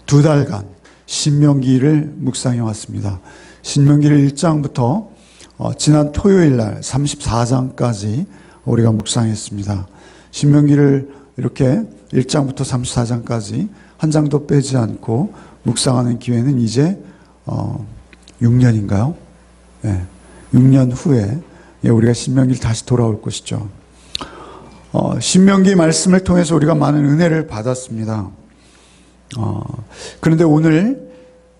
두 달간 신명기를 묵상해 왔습니다. 신명기를 1장부터 지난 토요일 날 34장까지 우리가 묵상했습니다. 신명기를 이렇게 1장부터 34장까지 한 장도 빼지 않고 묵상하는 기회는 이제 6년인가요? 네, 6년 후에 우리가 신명기를 다시 돌아올 것이죠. 신명기 말씀을 통해서 우리가 많은 은혜를 받았습니다. 그런데 오늘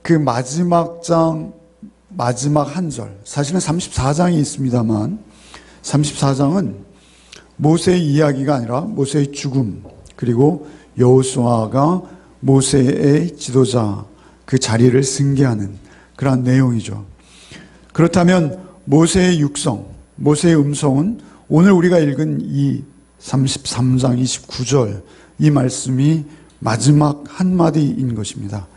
그 마지막 장 마지막 한 절, 사실은 34장이 있습니다만 34장은 모세의 이야기가 아니라 모세의 죽음, 그리고 여호수아가 모세의 지도자 그 자리를 승계하는 그러한 내용이죠. 그렇다면 모세의 육성, 모세의 음성은 오늘 우리가 읽은 이 33장 29절 이 말씀이 마지막 한마디인 것입니다.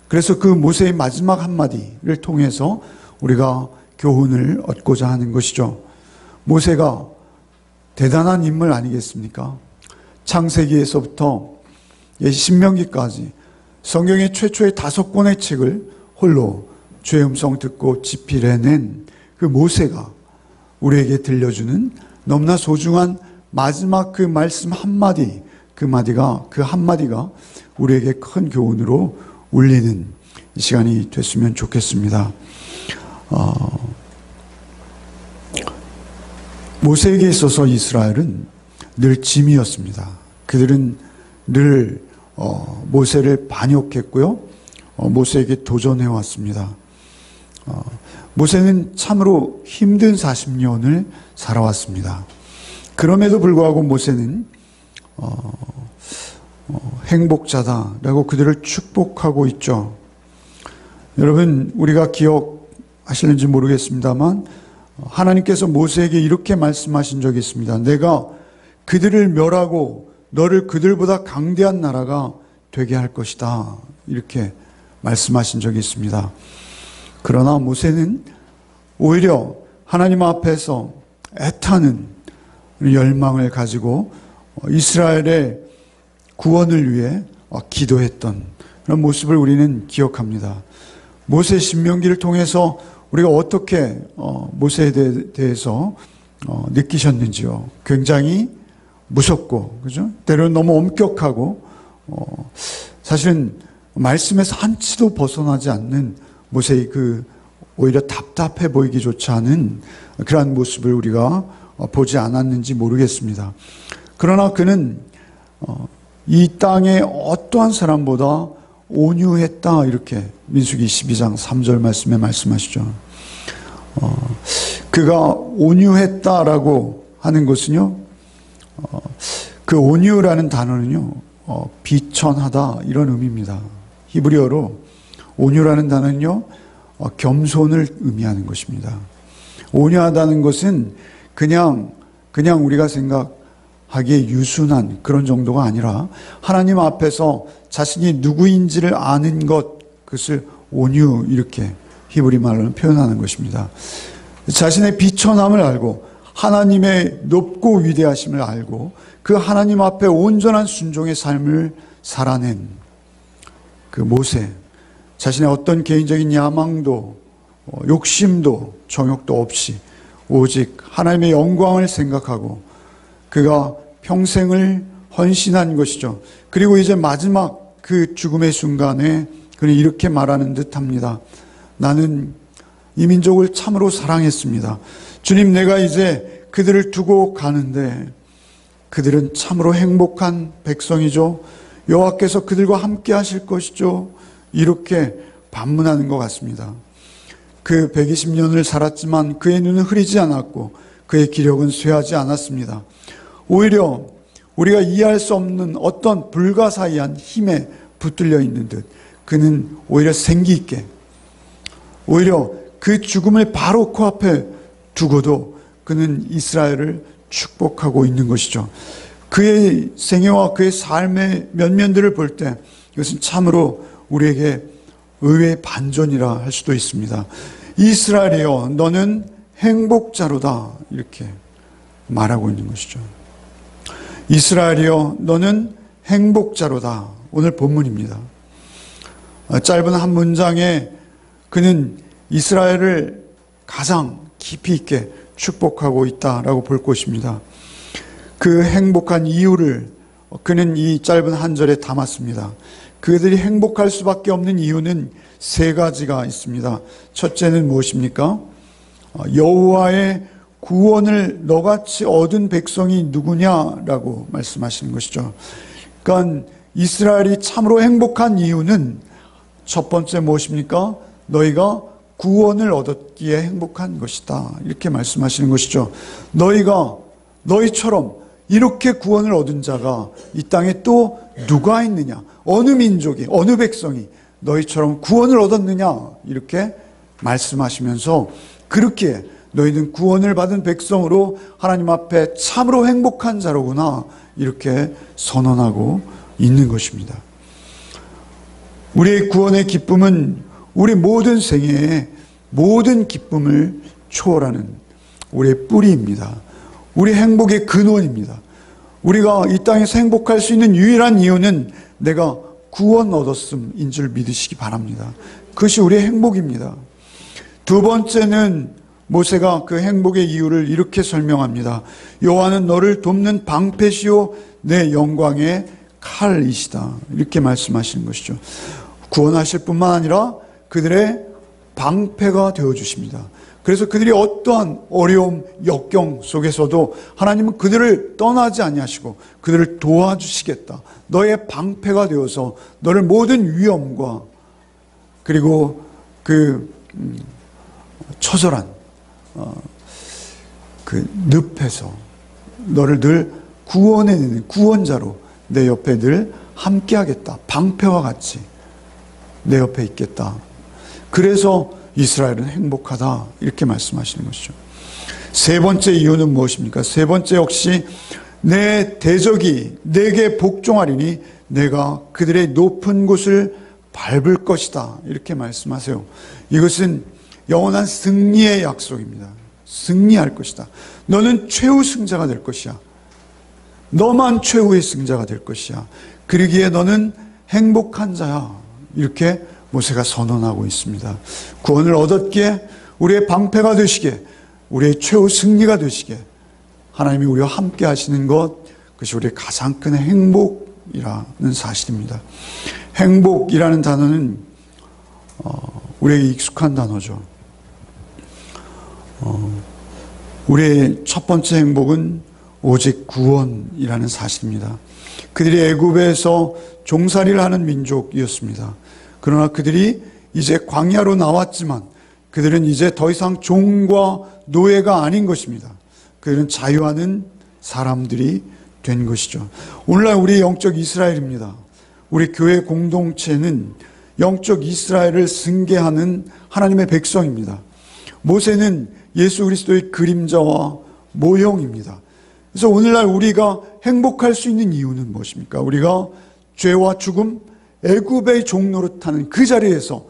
그래서 그 모세의 마지막 한마디를 통해서 우리가 교훈을 얻고자 하는 것이죠. 모세가 대단한 인물 아니겠습니까? 창세기에서부터 신명기까지 성경의 최초의 5권의 책을 홀로 주의 음성 듣고 집필해낸 그 모세가 우리에게 들려주는 너무나 소중한 마지막 그 말씀 한마디, 그 한마디가 우리에게 큰 교훈으로 울리는 시간이 됐으면 좋겠습니다. 모세에게 있어서 이스라엘은 늘 짐이었습니다. 그들은 늘 모세를 반역했고요, 모세에게 도전해왔습니다. 모세는 참으로 힘든 40년을 살아왔습니다. 그럼에도 불구하고 모세는 행복자다라고 그들을 축복하고 있죠. 여러분, 우리가 기억하실는지 모르겠습니다만 하나님께서 모세에게 이렇게 말씀하신 적이 있습니다. 내가 그들을 멸하고 너를 그들보다 강대한 나라가 되게 할 것이다, 이렇게 말씀하신 적이 있습니다. 그러나 모세는 오히려 하나님 앞에서 애타는 열망을 가지고 이스라엘의 구원을 위해 기도했던 그런 모습을 우리는 기억합니다. 모세 신명기를 통해서 우리가 어떻게 모세에 대해서 느끼셨는지요. 굉장히 무섭고, 그죠? 때로는 너무 엄격하고, 사실은 말씀에서 한치도 벗어나지 않는 모세의 오히려 답답해 보이기조차 하는 그러한 모습을 우리가 보지 않았는지 모르겠습니다. 그러나 그는 이 땅의 어떠한 사람보다 온유했다, 이렇게 민수기 12장 3절 말씀에 말씀하시죠. 그가 온유했다라고 하는 것은요, 그 온유라는 단어는요, 비천하다, 이런 의미입니다. 히브리어로 온유라는 단어는요, 겸손을 의미하는 것입니다. 온유하다는 것은 그냥 우리가 생각하기에 유순한 그런 정도가 아니라 하나님 앞에서 자신이 누구인지를 아는 것, 그것을 온유, 이렇게 히브리 말로는 표현하는 것입니다. 자신의 비천함을 알고 하나님의 높고 위대하심을 알고 그 하나님 앞에 온전한 순종의 삶을 살아낸 그 모세, 자신의 어떤 개인적인 야망도 욕심도 정욕도 없이 오직 하나님의 영광을 생각하고 그가 평생을 헌신한 것이죠. 그리고 이제 마지막 그 죽음의 순간에 그는 이렇게 말하는 듯합니다. 나는 이 민족을 참으로 사랑했습니다. 주님, 내가 이제 그들을 두고 가는데 그들은 참으로 행복한 백성이죠. 여호와께서 그들과 함께 하실 것이죠. 이렇게 반문하는 것 같습니다. 그 120년을 살았지만 그의 눈은 흐리지 않았고 그의 기력은 쇠하지 않았습니다. 오히려 우리가 이해할 수 없는 어떤 불가사의한 힘에 붙들려 있는 듯 그는 오히려 생기 있게, 오히려 그 죽음을 바로 코앞에 두고도 그는 이스라엘을 축복하고 있는 것이죠. 그의 생애와 그의 삶의 면면들을 볼 때 이것은 참으로 우리에게 의외의 반전이라 할 수도 있습니다. 이스라엘이여, 너는 행복자로다, 이렇게 말하고 있는 것이죠. 이스라엘이여, 너는 행복자로다. 오늘 본문입니다. 짧은 한 문장에 그는 이스라엘을 가장 깊이 있게 축복하고 있다라고 볼 것입니다. 그 행복한 이유를 그는 이 짧은 한 절에 담았습니다. 그들이 행복할 수밖에 없는 이유는 세 가지가 있습니다. 첫째는 무엇입니까? 여호와의 구원을 너같이 얻은 백성이 누구냐라고 말씀하시는 것이죠. 그러니까 이스라엘이 참으로 행복한 이유는 첫 번째 무엇입니까? 너희가 구원을 얻었기에 행복한 것이다. 이렇게 말씀하시는 것이죠. 너희처럼 이렇게 구원을 얻은 자가 이 땅에 또 누가 있느냐? 어느 민족이, 어느 백성이 너희처럼 구원을 얻었느냐? 이렇게 말씀하시면서 그렇게 너희는 구원을 받은 백성으로 하나님 앞에 참으로 행복한 자로구나. 이렇게 선언하고 있는 것입니다. 우리의 구원의 기쁨은 우리 모든 생애의 모든 기쁨을 초월하는 우리의 뿌리입니다. 우리 행복의 근원입니다. 우리가 이 땅에서 행복할 수 있는 유일한 이유는 내가 구원 얻었음인 줄 믿으시기 바랍니다. 그것이 우리의 행복입니다. 두 번째는 모세가 그 행복의 이유를 이렇게 설명합니다. 여호와는 너를 돕는 방패시요 내 영광의 칼이시다. 이렇게 말씀하시는 것이죠. 구원하실 뿐만 아니라 그들의 방패가 되어주십니다. 그래서 그들이 어떠한 어려움, 역경 속에서도 하나님은 그들을 떠나지 아니하시고 그들을 도와주시겠다. 너의 방패가 되어서 너를 모든 위험과 그리고 그 처절한 그 늪에서 너를 늘 구원해내는 구원자로 내 옆에 늘 함께하겠다. 방패와 같이 내 옆에 있겠다. 그래서 이스라엘은 행복하다. 이렇게 말씀하시는 것이죠. 세 번째 이유는 무엇입니까? 세 번째 역시 내 대적이 내게 복종하리니 내가 그들의 높은 곳을 밟을 것이다. 이렇게 말씀하세요. 이것은 영원한 승리의 약속입니다. 승리할 것이다. 너는 최후 승자가 될 것이야. 너만 최후의 승자가 될 것이야. 그러기에 너는 행복한 자야. 이렇게 모세가 선언하고 있습니다. 구원을 얻었기에 우리의 방패가 되시게, 우리의 최후 승리가 되시게 하나님이 우리와 함께 하시는 것, 그것이 우리의 가장 큰 행복이라는 사실입니다. 행복이라는 단어는 우리에게 익숙한 단어죠. 우리의 첫 번째 행복은 오직 구원이라는 사실입니다. 그들이 애굽에서 종살이를 하는 민족이었습니다. 그러나 그들이 이제 광야로 나왔지만 그들은 이제 더 이상 종과 노예가 아닌 것입니다. 그들은 자유하는 사람들이 된 것이죠. 오늘날 우리 영적 이스라엘입니다. 우리 교회 공동체는 영적 이스라엘을 승계하는 하나님의 백성입니다. 모세는 예수 그리스도의 그림자와 모형입니다. 그래서 오늘날 우리가 행복할 수 있는 이유는 무엇입니까? 우리가 죄와 죽음, 애굽의 종노릇하는 그 자리에서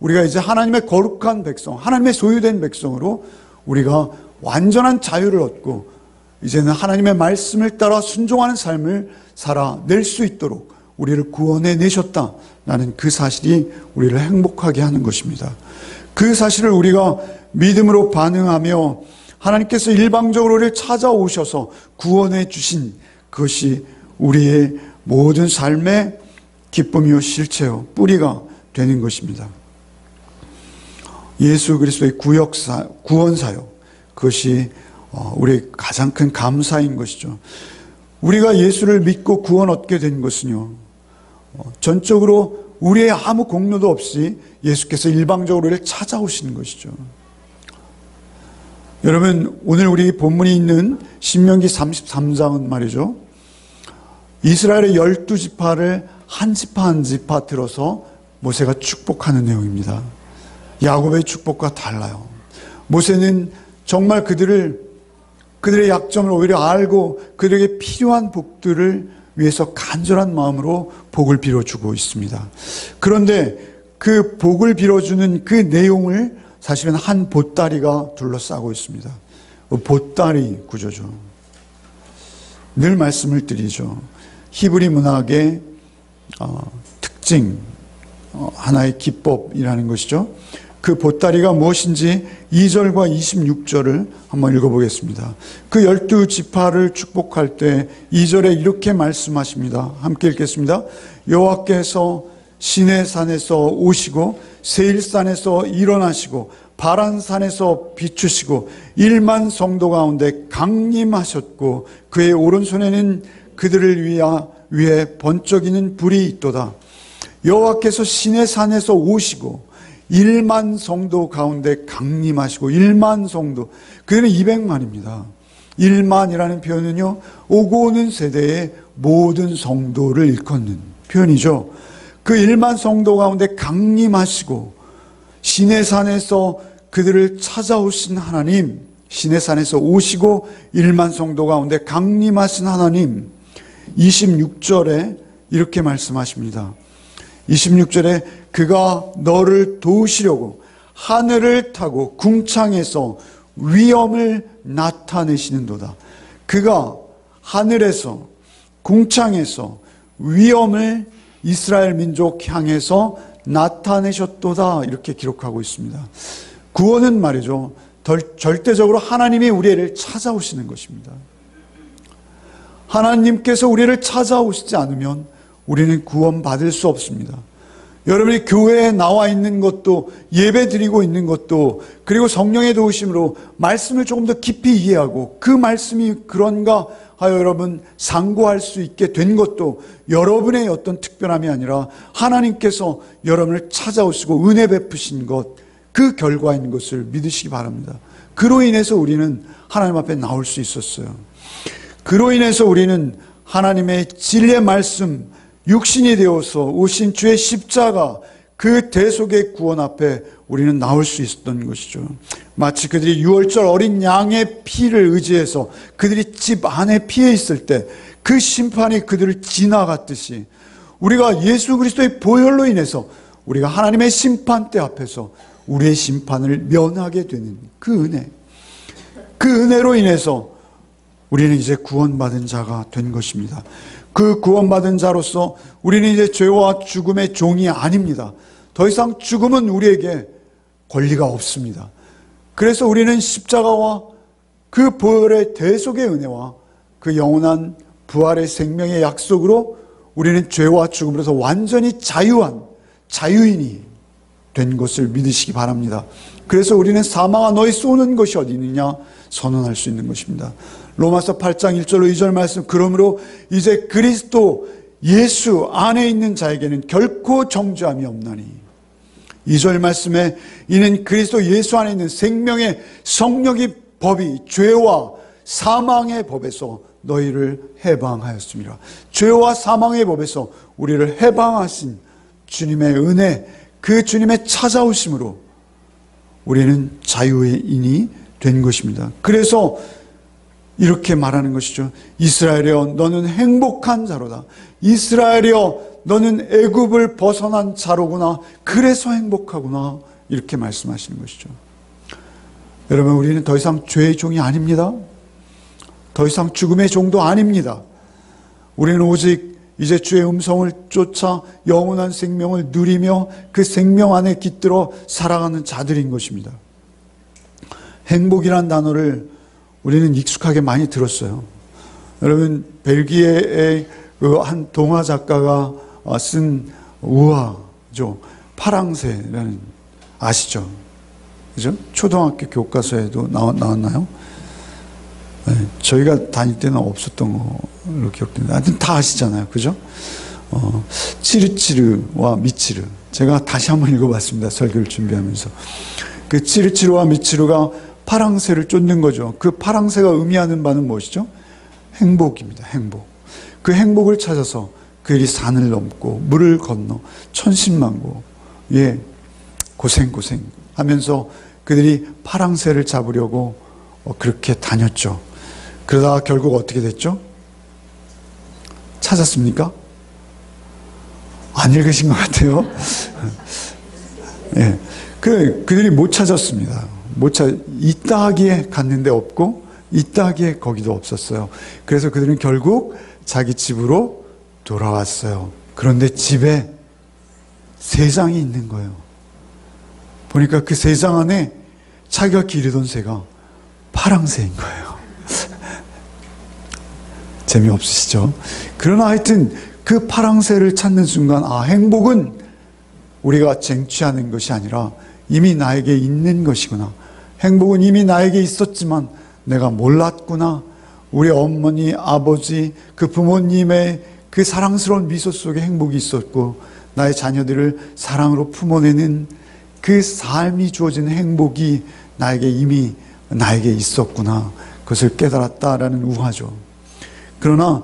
우리가 이제 하나님의 거룩한 백성, 하나님의 소유된 백성으로 우리가 완전한 자유를 얻고 이제는 하나님의 말씀을 따라 순종하는 삶을 살아낼 수 있도록 우리를 구원해 내셨다라는 그 사실이 우리를 행복하게 하는 것입니다. 그 사실을 우리가 믿음으로 반응하며 하나님께서 일방적으로 우리를 찾아오셔서 구원해 주신 그것이 우리의 모든 삶의 기쁨이요 실체요 뿌리가 되는 것입니다. 예수 그리스도의 구원사요. 그것이 우리의 가장 큰 감사인 것이죠. 우리가 예수를 믿고 구원 얻게 된 것은요, 전적으로 우리의 아무 공로도 없이 예수께서 일방적으로 우리를 찾아오시는 것이죠. 여러분, 오늘 우리 본문이 있는 신명기 33장은 말이죠, 이스라엘의 12지파를 한 지파 한 지파 들어서 모세가 축복하는 내용입니다. 야곱의 축복과 달라요. 모세는 정말 그들의 약점을 오히려 알고 그들에게 필요한 복들을 위해서 간절한 마음으로 복을 빌어주고 있습니다. 그런데 그 복을 빌어주는 그 내용을 사실은 한 보따리가 둘러싸고 있습니다. 보따리 구조죠. 늘 말씀을 드리죠. 히브리 문학의 특징, 하나의 기법이라는 것이죠. 그 보따리가 무엇인지 2절과 26절을 한번 읽어보겠습니다. 그 12지파를 축복할 때 2절에 이렇게 말씀하십니다. 함께 읽겠습니다. 여호와께서 시내산에서 오시고 세일산에서 일어나시고 바란산에서 비추시고 1만 성도 가운데 강림하셨고 그의 오른손에는 그들을 위해 번쩍이는 불이 있도다. 여호와께서 시내산에서 오시고 1만 성도 가운데 강림하시고 1만 성도, 그는 200만입니다. 1만이라는 표현은요, 오고 오는 세대의 모든 성도를 일컫는 표현이죠. 그 1만 성도 가운데 강림하시고 시내산에서 그들을 찾아오신 하나님, 시내산에서 오시고 1만 성도 가운데 강림하신 하나님, 26절에 이렇게 말씀하십니다. 26절에 그가 너를 도우시려고 하늘을 타고 궁창에서 위엄을 나타내시는도다. 그가 하늘에서 궁창에서 위엄을 이스라엘 민족 향해서 나타내셨도다. 이렇게 기록하고 있습니다. 구원은 말이죠, 절대적으로 하나님이 우리를 찾아오시는 것입니다. 하나님께서 우리를 찾아오시지 않으면 우리는 구원받을 수 없습니다. 여러분이 교회에 나와 있는 것도, 예배 드리고 있는 것도, 그리고 성령의 도우심으로 말씀을 조금 더 깊이 이해하고 그 말씀이 그런가 하여 여러분 상고할 수 있게 된 것도 여러분의 어떤 특별함이 아니라 하나님께서 여러분을 찾아오시고 은혜 베푸신 것, 그 결과인 것을 믿으시기 바랍니다. 그로 인해서 우리는 하나님 앞에 나올 수 있었어요. 그로 인해서 우리는 하나님의 진리의 말씀, 육신이 되어서 오신 주의 십자가, 그 대속의 구원 앞에 우리는 나올 수 있었던 것이죠. 마치 그들이 유월절 어린 양의 피를 의지해서 그들이 집 안에 피해 있을 때 그 심판이 그들을 지나갔듯이 우리가 예수 그리스도의 보혈로 인해서 우리가 하나님의 심판대 앞에서 우리의 심판을 면하게 되는 그 은혜, 그 은혜로 인해서 우리는 이제 구원받은 자가 된 것입니다. 그 구원받은 자로서 우리는 이제 죄와 죽음의 종이 아닙니다. 더 이상 죽음은 우리에게 권리가 없습니다. 그래서 우리는 십자가와 그 보혈의 대속의 은혜와 그 영원한 부활의 생명의 약속으로 우리는 죄와 죽음으로서 완전히 자유인이 된 것을 믿으시기 바랍니다. 그래서 우리는 사망아 너희 쏘는 것이 어디 있느냐 선언할 수 있는 것입니다. 로마서 8장 1절로 2절 말씀, 그러므로 이제 그리스도 예수 안에 있는 자에게는 결코 정죄함이 없나니. 2절 말씀에 이는 그리스도 예수 안에 있는 생명의 성령의 법이 죄와 사망의 법에서 너희를 해방하였습니다. 죄와 사망의 법에서 우리를 해방하신 주님의 은혜, 그 주님의 찾아오심으로 우리는 자유인이 된 것입니다. 그래서 이렇게 말하는 것이죠. 이스라엘이여 너는 행복한 자로다. 이스라엘이여 너는 애굽을 벗어난 자로구나. 그래서 행복하구나. 이렇게 말씀하시는 것이죠. 여러분, 우리는 더 이상 죄의 종이 아닙니다. 더 이상 죽음의 종도 아닙니다. 우리는 오직 이제 주의 음성을 쫓아 영원한 생명을 누리며 그 생명 안에 깃들어 살아가는 자들인 것입니다. 행복이란 단어를 우리는 익숙하게 많이 들었어요. 여러분, 벨기에의 그 한 동화 작가가 쓴 우화죠. 파랑새라는, 아시죠? 그죠? 초등학교 교과서에도 나왔나요? 네, 저희가 다닐 때는 없었던 걸로 기억됩니다. 하여튼 다 아시잖아요. 그죠? 치르치르와 미치르. 제가 다시 한번 읽어봤습니다. 설교를 준비하면서. 그 치르치르와 미치르가 파랑새를 쫓는 거죠. 그 파랑새가 의미하는 바는 무엇이죠? 행복입니다. 행복. 그 행복을 찾아서 그들이 산을 넘고 물을 건너 천신만고 고생 하면서 그들이 파랑새를 잡으려고 그렇게 다녔죠. 그러다가 결국 어떻게 됐죠? 찾았습니까? 안 읽으신 것 같아요. 예. 그들이 못 찾았습니다. 있다 하기에 갔는데 없고 있다 하기에 거기도 없었어요. 그래서 그들은 결국 자기 집으로 돌아왔어요. 그런데 집에 3장이 있는 거예요. 보니까 그 3장 안에 자기가 기르던 새가 파랑새인 거예요. 재미없으시죠? 그러나 하여튼 그 파랑새를 찾는 순간, 아, 행복은 우리가 쟁취하는 것이 아니라 이미 나에게 있는 것이구나. 행복은 이미 나에게 있었지만 내가 몰랐구나. 우리 어머니, 아버지, 그 부모님의 그 사랑스러운 미소 속에 행복이 있었고, 나의 자녀들을 사랑으로 품어내는 그 삶이 주어지는 행복이 이미 나에게 있었구나. 그것을 깨달았다라는 우화죠. 그러나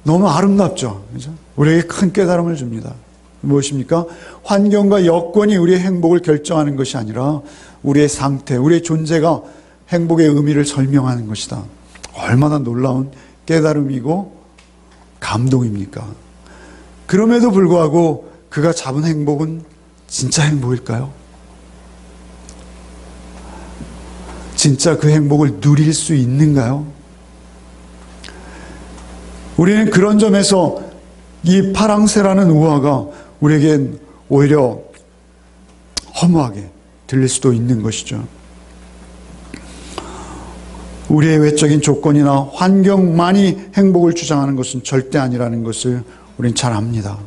너무 아름답죠. 그죠? 우리에게 큰 깨달음을 줍니다. 무엇입니까? 환경과 여건이 우리의 행복을 결정하는 것이 아니라 우리의 상태, 우리의 존재가 행복의 의미를 설명하는 것이다. 얼마나 놀라운 깨달음이고 감동입니까? 그럼에도 불구하고 그가 잡은 행복은 진짜 행복일까요? 진짜 그 행복을 누릴 수 있는가요? 우리는 그런 점에서 이 파랑새라는 우화가 우리에겐 오히려 허무하게 들릴 수도 있는 것이죠. 우리의 외적인 조건이나 환경만이 행복을 주장하는 것은 절대 아니라는 것을 우리는 잘 압니다.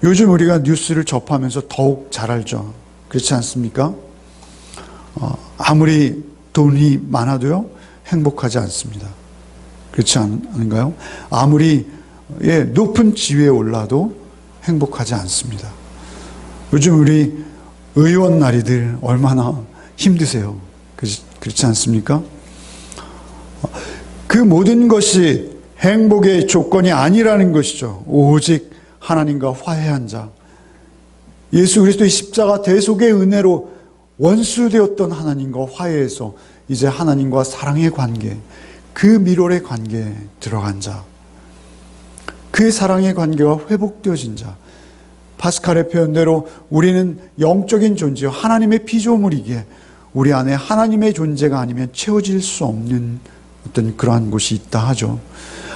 요즘 우리가 뉴스를 접하면서 더욱 잘 알죠. 그렇지 않습니까? 아무리 돈이 많아도요, 행복하지 않습니다. 그렇지 않은가요? 아무리 높은 지위에 올라도 행복하지 않습니다. 요즘 우리 의원 나리들 얼마나 힘드세요. 그렇지 않습니까? 그 모든 것이 행복의 조건이 아니라는 것이죠. 오직 하나님과 화해한 자, 예수 그리스도의 십자가 대속의 은혜로 원수되었던 하나님과 화해해서 이제 하나님과 사랑의 관계, 그 밀월의 관계에 들어간 자, 그 사랑의 관계가 회복되어진 자, 파스칼의 표현대로 우리는 영적인 존재요, 하나님의 피조물이기에 우리 안에 하나님의 존재가 아니면 채워질 수 없는 어떤 그러한 곳이 있다 하죠.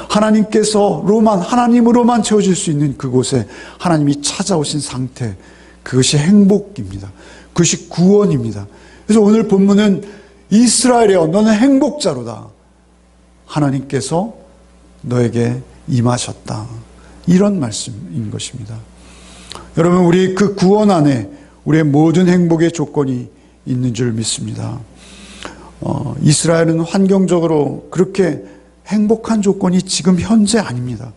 하나님으로만 채워질 수 있는 그곳에 하나님이 찾아오신 상태, 그것이 행복입니다. 그것이 구원입니다. 그래서 오늘 본문은 이스라엘이여 너는 행복자로다. 하나님께서 너에게 임하셨다. 이런 말씀인 것입니다. 여러분, 우리 그 구원 안에 우리의 모든 행복의 조건이 있는 줄 믿습니다. 이스라엘은 환경적으로 그렇게 행복한 조건이 지금 현재 아닙니다.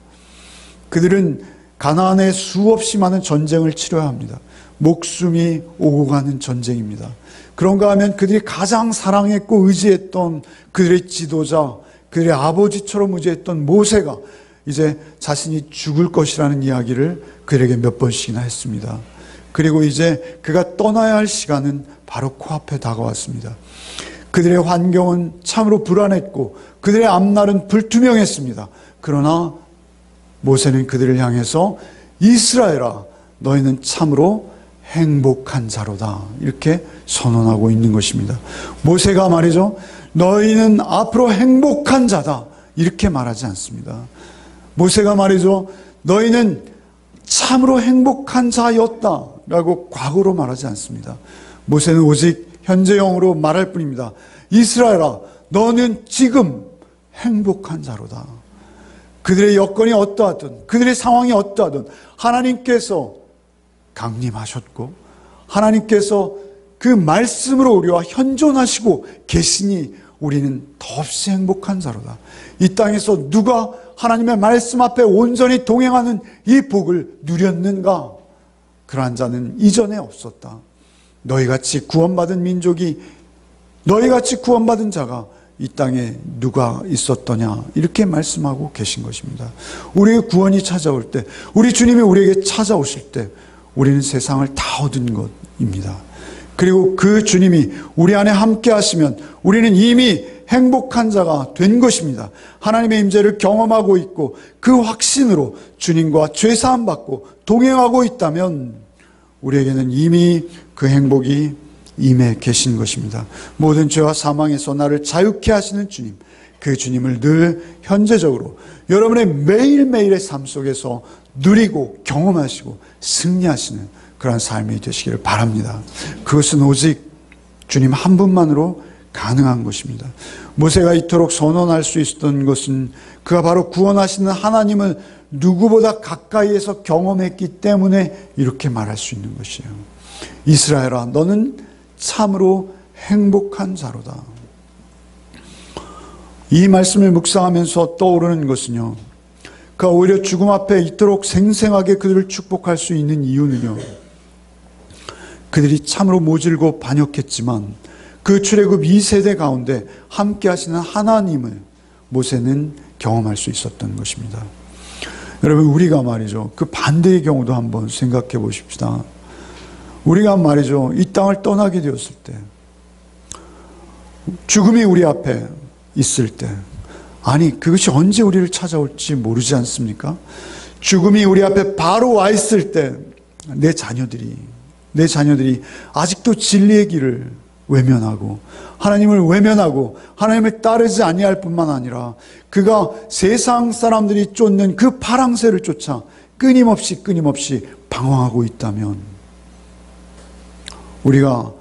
그들은 가나안에 수없이 많은 전쟁을 치러야 합니다. 목숨이 오고 가는 전쟁입니다. 그런가 하면 그들이 가장 사랑했고 의지했던 그들의 지도자, 그들의 아버지처럼 의지했던 모세가 이제 자신이 죽을 것이라는 이야기를 그들에게 몇 번씩이나 했습니다. 그리고 이제 그가 떠나야 할 시간은 바로 코앞에 다가왔습니다. 그들의 환경은 참으로 불안했고 그들의 앞날은 불투명했습니다. 그러나 모세는 그들을 향해서 이스라엘아 너희는 참으로 행복한 자로다, 이렇게 선언하고 있는 것입니다. 모세가 말이죠, 너희는 앞으로 행복한 자다, 이렇게 말하지 않습니다. 모세가 말이죠, 너희는 참으로 행복한 자였다 라고 과거로 말하지 않습니다. 모세는 오직 현재형으로 말할 뿐입니다. 이스라엘아 너는 지금 행복한 자로다. 그들의 여건이 어떠하든 그들의 상황이 어떠하든 하나님께서 강림하셨고 하나님께서 그 말씀으로 우리와 현존하시고 계시니 우리는 더없이 행복한 자로다. 이 땅에서 누가 하나님의 말씀 앞에 온전히 동행하는 이 복을 누렸는가? 그러한 자는 이전에 없었다. 너희같이 구원받은 민족이, 너희같이 구원받은 자가 이 땅에 누가 있었더냐, 이렇게 말씀하고 계신 것입니다. 우리의 구원이 찾아올 때, 우리 주님이 우리에게 찾아오실 때 우리는 세상을 다 얻은 것입니다. 그리고 그 주님이 우리 안에 함께 하시면 우리는 이미 행복한 자가 된 것입니다. 하나님의 임재를 경험하고 있고 그 확신으로 주님과 죄사함 받고 동행하고 있다면 우리에게는 이미 그 행복이 임해 계신 것입니다. 모든 죄와 사망에서 나를 자유케 하시는 주님, 그 주님을 늘 현재적으로 여러분의 매일매일의 삶 속에서 누리고 경험하시고 승리하시는 그런 삶이 되시기를 바랍니다. 그것은 오직 주님 한 분만으로 가능한 것입니다. 모세가 이토록 선언할 수 있었던 것은 그가 바로 구원하시는 하나님을 누구보다 가까이에서 경험했기 때문에 이렇게 말할 수 있는 것이에요. 이스라엘아, 너는 참으로 행복한 자로다. 이 말씀을 묵상하면서 떠오르는 것은요, 그가 오히려 죽음 앞에 이토록 생생하게 그들을 축복할 수 있는 이유는요, 그들이 참으로 모질고 반역했지만 그 출애굽 2세대 가운데 함께 하시는 하나님을 모세는 경험할 수 있었던 것입니다. 여러분, 우리가 말이죠, 그 반대의 경우도 한번 생각해 보십시다. 우리가 말이죠, 이 땅을 떠나게 되었을 때, 죽음이 우리 앞에 있을 때, 아니 그것이 언제 우리를 찾아올지 모르지 않습니까? 죽음이 우리 앞에 바로 와 있을 때 내 자녀들이 아직도 진리의 길을 외면하고 하나님을 외면하고 하나님을 따르지 아니할 뿐만 아니라 그가 세상 사람들이 쫓는 그 파랑새를 쫓아 끊임없이 방황하고 있다면 우리가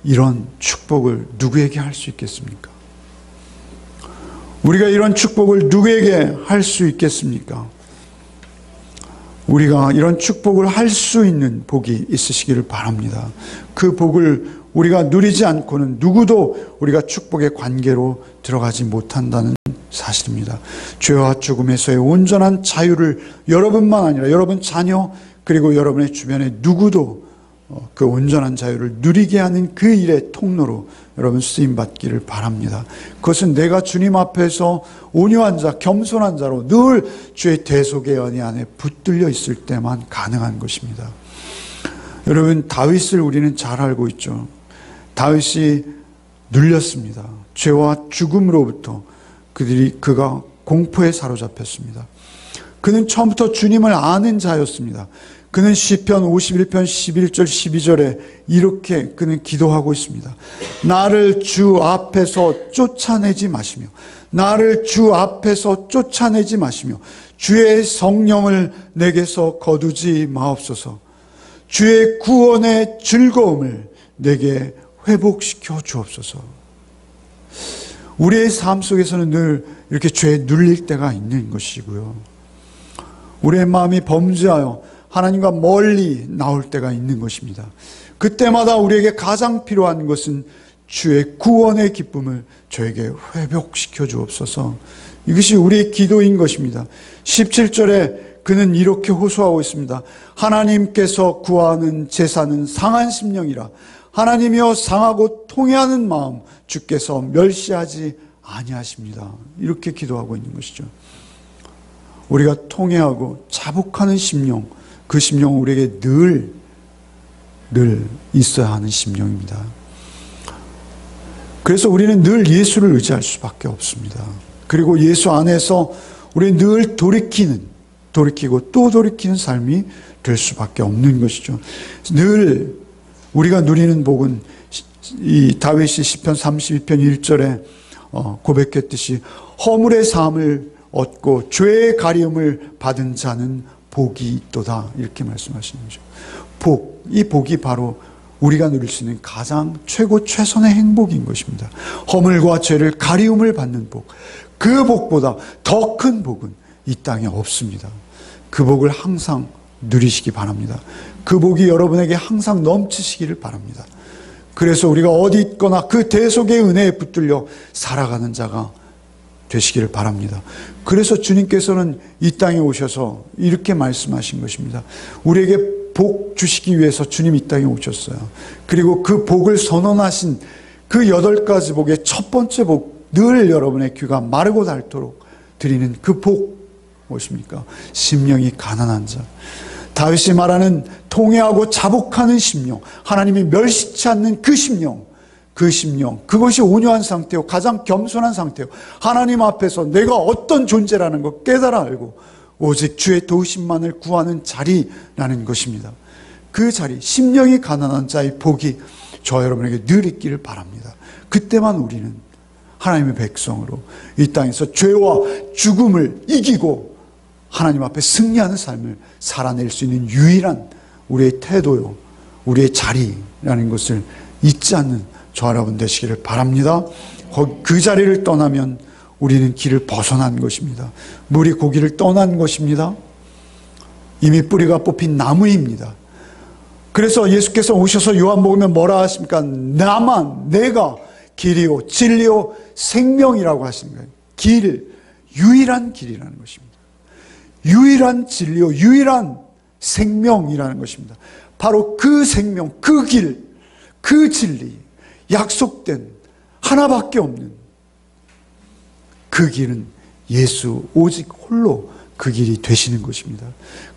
이런 축복을 누구에게 할 수 있겠습니까? 우리가 이런 축복을 누구에게 할 수 있겠습니까? 우리가 이런 축복을 할 수 있는 복이 있으시기를 바랍니다. 그 복을 우리가 누리지 않고는 누구도 우리가 축복의 관계로 들어가지 못한다는 사실입니다. 죄와 죽음에서의 온전한 자유를 여러분만 아니라 여러분 자녀 그리고 여러분의 주변에 누구도 그 온전한 자유를 누리게 하는 그 일의 통로로 여러분 쓰임받기를 바랍니다. 그것은 내가 주님 앞에서 온유한 자, 겸손한 자로 늘 주의 대속의 연희 안에 붙들려 있을 때만 가능한 것입니다. 여러분, 다윗을 우리는 잘 알고 있죠. 다윗이 눌렸습니다. 죄와 죽음으로부터 그가 공포에 사로잡혔습니다. 그는 처음부터 주님을 아는 자였습니다. 그는 시편 51편 11절 12절에 이렇게 그는 기도하고 있습니다. 나를 주 앞에서 쫓아내지 마시며 나를 주 앞에서 쫓아내지 마시며 주의 성령을 내게서 거두지 마옵소서. 주의 구원의 즐거움을 내게 회복시켜 주옵소서. 우리의 삶 속에서는 늘 이렇게 죄에 눌릴 때가 있는 것이고요. 우리의 마음이 범죄하여 하나님과 멀리 나올 때가 있는 것입니다. 그때마다 우리에게 가장 필요한 것은 주의 구원의 기쁨을 저에게 회복시켜 주옵소서. 이것이 우리의 기도인 것입니다. 17절에 그는 이렇게 호소하고 있습니다. 하나님께서 구하는 제사는 상한 심령이라. 하나님이여 상하고 통회하는 마음 주께서 멸시하지 아니하십니다. 이렇게 기도하고 있는 것이죠. 우리가 통회하고 자복하는 심령, 그 심령은 우리에게 늘 있어야 하는 심령입니다. 그래서 우리는 늘 예수를 의지할 수밖에 없습니다. 그리고 예수 안에서 우리는 늘 돌이키고 또 돌이키는 삶이 될 수밖에 없는 것이죠. 늘 우리가 누리는 복은 이 다윗이 시편 32편 1절에 고백했듯이 허물의 사함을 얻고 죄의 가리움을 받은 자는 복이 있도다, 이렇게 말씀하시는 거죠. 이 복이 바로 우리가 누릴 수 있는 가장 최선의 행복인 것입니다. 허물과 죄를 가리움을 받는 복, 그 복보다 더 큰 복은 이 땅에 없습니다. 그 복을 항상 누리시기 바랍니다. 그 복이 여러분에게 항상 넘치시기를 바랍니다. 그래서 우리가 어디 있거나 그 대속의 은혜에 붙들려 살아가는 자가 되시기를 바랍니다. 그래서 주님께서는 이 땅에 오셔서 이렇게 말씀하신 것입니다. 우리에게 복 주시기 위해서 주님이 이 땅에 오셨어요. 그리고 그 복을 선언하신 그 8가지 복의 첫 번째 복, 늘 여러분의 귀가 마르고 닳도록 드리는 그 복 무엇입니까? 심령이 가난한 자. 다윗이 말하는 통회하고 자복하는 심령, 하나님이 멸시치 않는 그 심령, 그것이 온유한 상태요, 가장 겸손한 상태요, 하나님 앞에서 내가 어떤 존재라는 것 깨달아 알고 오직 주의 도우심만을 구하는 자리라는 것입니다. 그 자리, 심령이 가난한 자의 복이 저 여러분에게 늘 있기를 바랍니다. 그때만 우리는 하나님의 백성으로 이 땅에서 죄와 죽음을 이기고 하나님 앞에 승리하는 삶을 살아낼 수 있는 유일한 우리의 태도요, 우리의 자리라는 것을 잊지 않는 저 여러분 되시기를 바랍니다. 그 자리를 떠나면 우리는 길을 벗어난 것입니다. 물이 고기를 떠난 것입니다. 이미 뿌리가 뽑힌 나무입니다. 그래서 예수께서 오셔서 요한복음에 뭐라 하십니까? 나만, 내가 길이요 진리요 생명이라고 하시는 거예요. 길, 유일한 길이라는 것입니다. 유일한 진리요 유일한 생명이라는 것입니다. 바로 그 생명, 그 길, 그 진리, 약속된 하나밖에 없는 그 길은 예수 오직 홀로 그 길이 되시는 것입니다.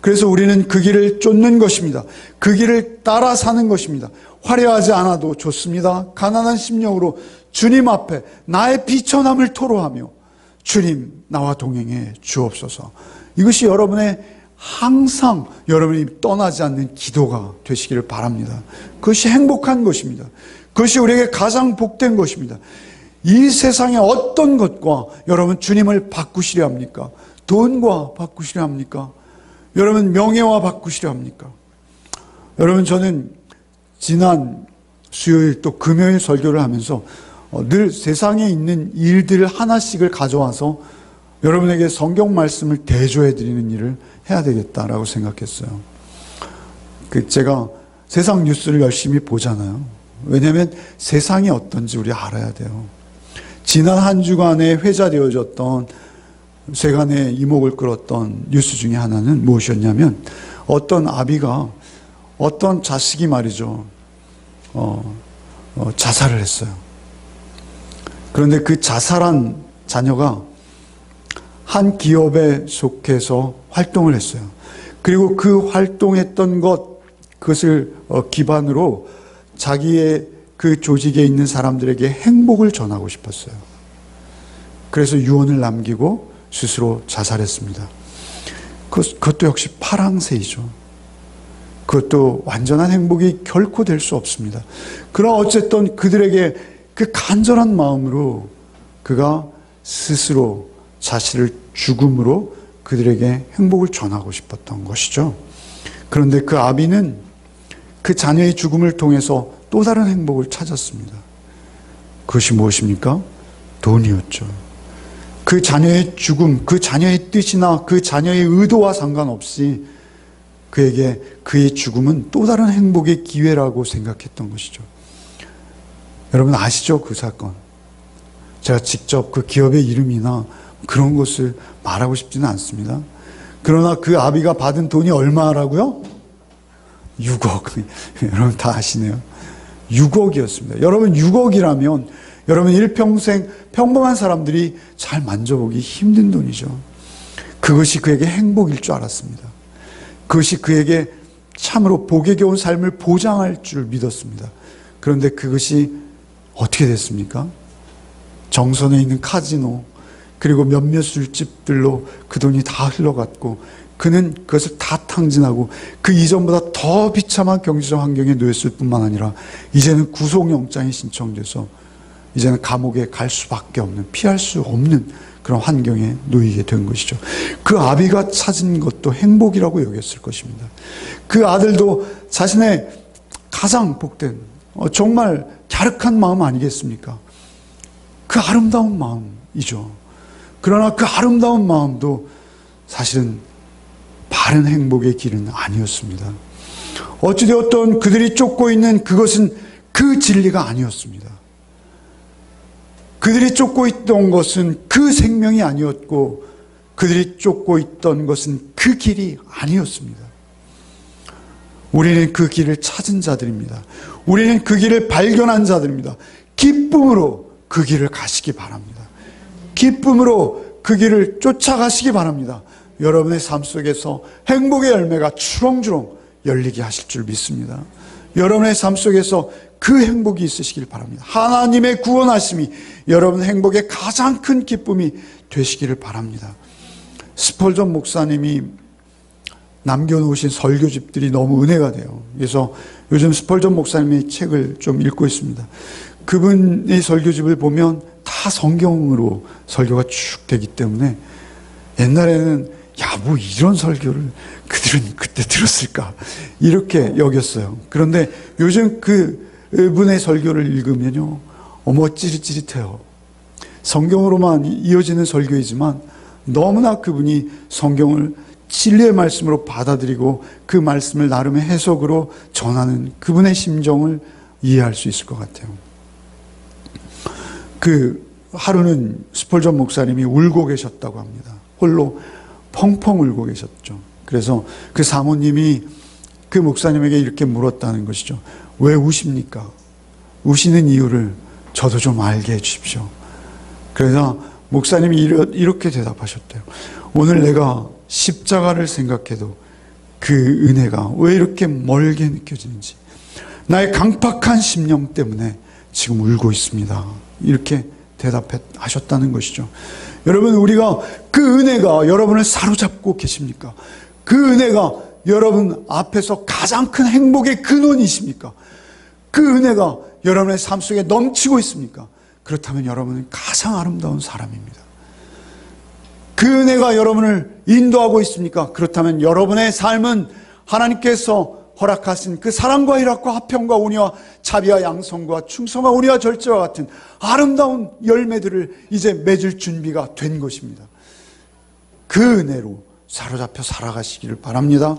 그래서 우리는 그 길을 쫓는 것입니다. 그 길을 따라 사는 것입니다. 화려하지 않아도 좋습니다. 가난한 심령으로 주님 앞에 나의 비천함을 토로하며 주님 나와 동행해 주옵소서. 이것이 여러분의 항상 여러분이 떠나지 않는 기도가 되시기를 바랍니다. 그것이 행복한 것입니다. 그것이 우리에게 가장 복된 것입니다. 이 세상의 어떤 것과 여러분 주님을 바꾸시려 합니까? 돈과 바꾸시려 합니까? 여러분 명예와 바꾸시려 합니까? 여러분 저는 지난 수요일 또 금요일 설교를 하면서 늘 세상에 있는 일들을 하나씩을 가져와서 여러분에게 성경 말씀을 대조해 드리는 일을 해야 되겠다라고 생각했어요. 제가 세상 뉴스를 열심히 보잖아요. 왜냐하면 세상이 어떤지 우리 알아야 돼요. 지난 한 주간에 회자되어졌던 세간의 이목을 끌었던 뉴스 중에 하나는 무엇이었냐면 어떤 아비가 어떤 자식이 말이죠 자살을 했어요. 그런데 그 자살한 자녀가 한 기업에 속해서 활동을 했어요. 그리고 그 활동했던 그것을 기반으로 자기의 그 조직에 있는 사람들에게 행복을 전하고 싶었어요. 그래서 유언을 남기고 스스로 자살했습니다. 그것도 역시 파랑새이죠. 그것도 완전한 행복이 결코 될 수 없습니다. 그러나 어쨌든 그들에게 그 간절한 마음으로 그가 스스로 자신을 죽음으로 그들에게 행복을 전하고 싶었던 것이죠. 그런데 그 아비는 그 자녀의 죽음을 통해서 또 다른 행복을 찾았습니다. 그것이 무엇입니까? 돈이었죠. 그 자녀의 죽음, 그 자녀의 뜻이나 그 자녀의 의도와 상관없이 그에게 그의 죽음은 또 다른 행복의 기회라고 생각했던 것이죠. 여러분 아시죠? 그 사건. 제가 직접 그 기업의 이름이나 그런 것을 말하고 싶지는 않습니다. 그러나 그 아비가 받은 돈이 얼마라고요? 6억. 여러분 다 아시네요. 6억이었습니다. 여러분 6억이라면 여러분 일평생 평범한 사람들이 잘 만져보기 힘든 돈이죠. 그것이 그에게 행복일 줄 알았습니다. 그것이 그에게 참으로 복에 겨운 삶을 보장할 줄 믿었습니다. 그런데 그것이 어떻게 됐습니까? 정선에 있는 카지노 그리고 몇몇 술집들로 그 돈이 다 흘러갔고 그는 그것을 다 탕진하고 그 이전보다 더 비참한 경제적 환경에 놓였을 뿐만 아니라 이제는 구속영장이 신청돼서 이제는 감옥에 갈 수밖에 없는, 피할 수 없는 그런 환경에 놓이게 된 것이죠. 그 아비가 찾은 것도 행복이라고 여겼을 것입니다. 그 아들도 자신의 가장 복된 정말 갸륵한 마음 아니겠습니까? 그 아름다운 마음이죠. 그러나 그 아름다운 마음도 사실은 바른 행복의 길은 아니었습니다. 어찌되었든 그들이 쫓고 있는 그것은 그 진리가 아니었습니다. 그들이 쫓고 있던 것은 그 생명이 아니었고 그들이 쫓고 있던 것은 그 길이 아니었습니다. 우리는 그 길을 찾은 자들입니다. 우리는 그 길을 발견한 자들입니다. 기쁨으로 그 길을 가시기 바랍니다. 기쁨으로 그 길을 쫓아가시기 바랍니다. 여러분의 삶 속에서 행복의 열매가 주렁주렁 열리게 하실 줄 믿습니다. 여러분의 삶 속에서 그 행복이 있으시길 바랍니다. 하나님의 구원하심이 여러분 행복의 가장 큰 기쁨이 되시기를 바랍니다. 스펄전 목사님이 남겨놓으신 설교집들이 너무 은혜가 돼요. 그래서 요즘 스펄전 목사님의 책을 좀 읽고 있습니다. 그분의 설교집을 보면 다 성경으로 설교가 쭉 되기 때문에 옛날에는 야, 뭐 이런 설교를 그들은 그때 들었을까 이렇게 여겼어요. 그런데 요즘 그분의 설교를 읽으면요, 어머 찌릿찌릿해요. 성경으로만 이어지는 설교이지만 너무나 그분이 성경을 진리의 말씀으로 받아들이고 그 말씀을 나름의 해석으로 전하는 그분의 심정을 이해할 수 있을 것 같아요. 하루는 스펄전 목사님이 울고 계셨다고 합니다. 홀로 펑펑 울고 계셨죠. 그래서 그 사모님이 그 목사님에게 이렇게 물었다는 것이죠. 왜 우십니까? 우시는 이유를 저도 좀 알게 해주십시오. 그래서 목사님이 이렇게 대답하셨대요. 오늘 내가 십자가를 생각해도 그 은혜가 왜 이렇게 멀게 느껴지는지, 나의 강팍한 심령 때문에 지금 울고 있습니다. 이렇게 대답하셨다는 것이죠. 여러분, 우리가 그 은혜가 여러분을 사로잡고 계십니까? 그 은혜가 여러분 앞에서 가장 큰 행복의 근원이십니까? 그 은혜가 여러분의 삶 속에 넘치고 있습니까? 그렇다면 여러분은 가장 아름다운 사람입니다. 그 은혜가 여러분을 인도하고 있습니까? 그렇다면 여러분의 삶은 하나님께서 허락하신 그 사랑과 희락과 화평과 온유와 자비와 양성과 충성과 온유와 절제와 같은 아름다운 열매들을 이제 맺을 준비가 된 것입니다. 그 은혜로 사로잡혀 살아가시기를 바랍니다.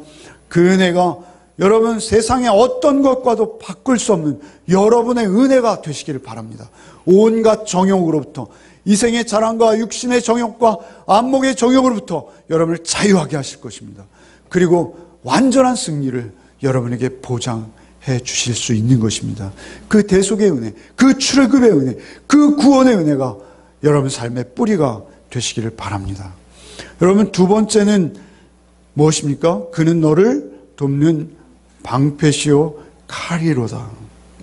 그 은혜가 여러분 세상의 어떤 것과도 바꿀 수 없는 여러분의 은혜가 되시기를 바랍니다. 온갖 정욕으로부터, 이생의 자랑과 육신의 정욕과 안목의 정욕으로부터 여러분을 자유하게 하실 것입니다. 그리고 완전한 승리를 여러분에게 보장해 주실 수 있는 것입니다. 그 대속의 은혜, 그 출애굽의 은혜, 그 구원의 은혜가 여러분 삶의 뿌리가 되시기를 바랍니다. 여러분, 두 번째는 무엇입니까? 그는 너를 돕는 방패시요 칼이로다.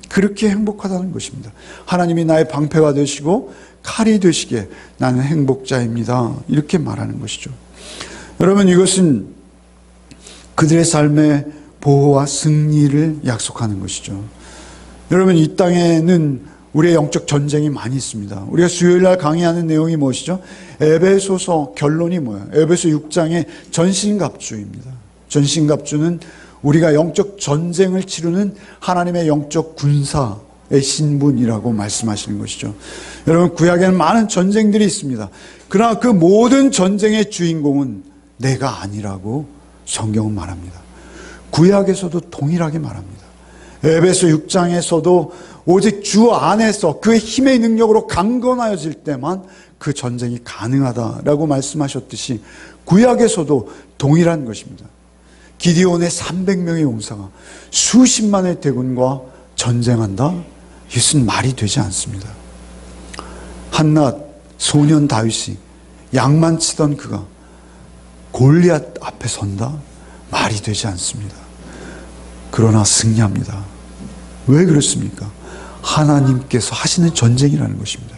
그렇게 행복하다는 것입니다. 하나님이 나의 방패가 되시고 칼이 되시기에 나는 행복자입니다. 이렇게 말하는 것이죠. 여러분, 이것은 그들의 삶의 보호와 승리를 약속하는 것이죠. 여러분, 이 땅에는 우리의 영적 전쟁이 많이 있습니다. 우리가 수요일날 강의하는 내용이 무엇이죠? 에베소서 결론이 뭐예요? 에베소 6장의 전신갑주입니다. 전신갑주는 우리가 영적 전쟁을 치르는 하나님의 영적 군사의 신분이라고 말씀하시는 것이죠. 여러분, 구약에는 많은 전쟁들이 있습니다. 그러나 그 모든 전쟁의 주인공은 내가 아니라고 성경은 말합니다. 구약에서도 동일하게 말합니다. 에베소 6장에서도 오직 주 안에서 그의 힘의 능력으로 강건하여질 때만 그 전쟁이 가능하다라고 말씀하셨듯이 구약에서도 동일한 것입니다. 기디온의 300명의 용사가 수십만의 대군과 전쟁한다? 이것은 말이 되지 않습니다. 한낱 소년 다윗이 양만 치던 그가 골리앗 앞에 선다? 말이 되지 않습니다. 그러나 승리합니다. 왜 그렇습니까? 하나님께서 하시는 전쟁이라는 것입니다.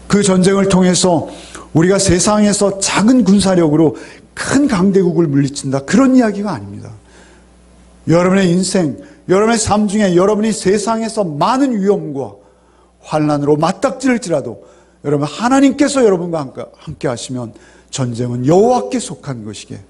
그 전쟁을 통해서 우리가 세상에서 작은 군사력으로 큰 강대국을 물리친다, 그런 이야기가 아닙니다. 여러분의 인생, 여러분의 삶 중에 여러분이 세상에서 많은 위험과 환난으로 맞닥뜨릴지라도 여러분 하나님께서 여러분과 함께 하시면 전쟁은 여호와께 속한 것이기에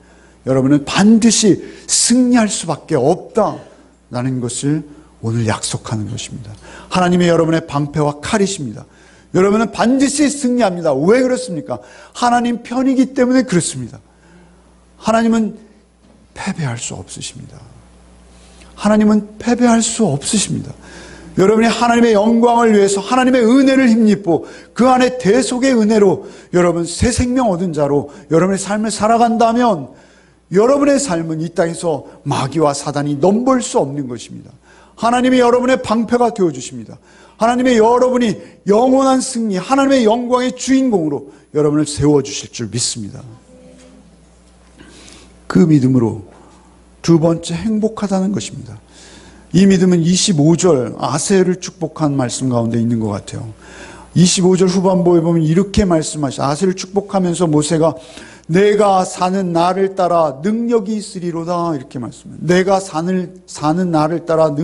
여러분은 반드시 승리할 수밖에 없다라는 것을 오늘 약속하는 것입니다. 하나님이 여러분의 방패와 칼이십니다. 여러분은 반드시 승리합니다. 왜 그렇습니까? 하나님 편이기 때문에 그렇습니다. 하나님은 패배할 수 없으십니다. 하나님은 패배할 수 없으십니다. 여러분이 하나님의 영광을 위해서 하나님의 은혜를 힘입고 그 안에 대속의 은혜로 여러분 새 생명 얻은 자로 여러분의 삶을 살아간다면 여러분의 삶은 이 땅에서 마귀와 사단이 넘볼 수 없는 것입니다. 하나님이 여러분의 방패가 되어주십니다. 하나님의 여러분이 영원한 승리, 하나님의 영광의 주인공으로 여러분을 세워주실 줄 믿습니다. 그 믿음으로 두 번째 행복하다는 것입니다. 이 믿음은 25절 아세를 축복한 말씀 가운데 있는 것 같아요. 25절 후반부에 보면 이렇게 말씀하시죠. 아세를 축복하면서 모세가 내가 사는 나를 따라 능력이 있으리로다. 이렇게 말씀합니다. 내가 사는 나를 따라